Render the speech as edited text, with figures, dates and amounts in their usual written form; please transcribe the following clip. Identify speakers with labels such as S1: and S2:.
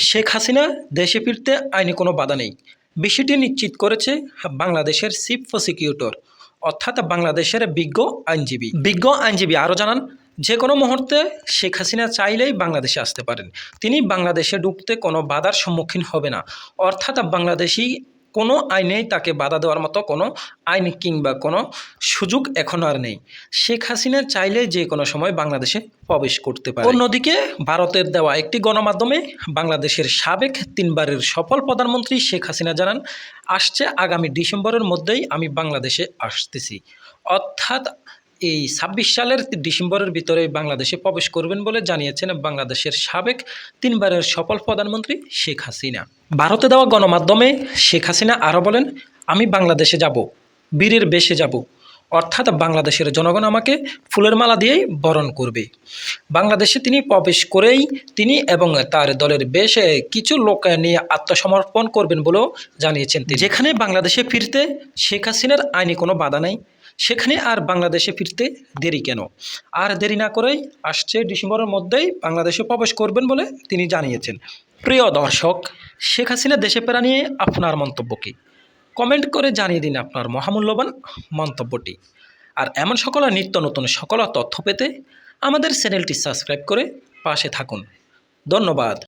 S1: শেখ হাসিনা দেশে ফিরতে আইনি কোনো বাধা নেই, বিষয়টি নিশ্চিত করেছে বাংলাদেশের চিফ প্রসিকিউটর অর্থাৎ বাংলাদেশের বিজ্ঞ আইনজীবী আরও জানান, যে কোনো মুহূর্তে শেখ হাসিনা চাইলেই বাংলাদেশে আসতে পারেন। তিনি বাংলাদেশে ঢুকতে কোনো বাধার সম্মুখীন হবে না, অর্থাৎ বাংলাদেশি কোনো আইনেই তাকে বাধা দেওয়ার মতো কোনো আইন কিংবা কোনো সুযোগ এখন আর নেই। শেখ হাসিনা চাইলে যে কোনো সময় বাংলাদেশে প্রবেশ করতে পারে। অন্যদিকে ভারতের দেওয়া একটি গণমাধ্যমে বাংলাদেশের সাবেক 3 বারের সফল প্রধানমন্ত্রী শেখ হাসিনা জানান, আসছে আগামী ডিসেম্বরের মধ্যেই আমি বাংলাদেশে আসতেছি, অর্থাৎ এই 26 সালের ডিসেম্বরের ভিতরে বাংলাদেশে প্রবেশ করবেন বলে জানিয়েছেন বাংলাদেশের সাবেক 3 বারের সফল প্রধানমন্ত্রী শেখ হাসিনা। ভারতে দেওয়া গণমাধ্যমে শেখ হাসিনা আরও বলেন, আমি বাংলাদেশে যাব, বীরের বেশে যাব, অর্থাৎ বাংলাদেশের জনগণ আমাকে ফুলের মালা দিয়েই বরণ করবে। বাংলাদেশে তিনি প্রবেশ করেই তিনি এবং তার দলের বেশ কিছু লোক নিয়ে আত্মসমর্পণ করবেন বলেও জানিয়েছেন তিনি। যেখানে বাংলাদেশে ফিরতে শেখ হাসিনার আইনি কোনো বাধা নাই, সেখানে আর বাংলাদেশে ফিরতে দেরি কেন? আর দেরি না করেই আসছে ডিসেম্বরের মধ্যেই বাংলাদেশে প্রবেশ করবেন বলে তিনি জানিয়েছেন। প্রিয় দর্শক, শেখ হাসিনা দেশে ফেরা নিয়ে আপনার মন্তব্য কী? কমেন্ট করে জানিয়ে দিন আপনার মহামূল্যবান মন্তব্যটি। আর এমন সকল নিত্য নতুন সকল তথ্য পেতে আমাদের চ্যানেলটি সাবস্ক্রাইব করে পাশে থাকুন। ধন্যবাদ।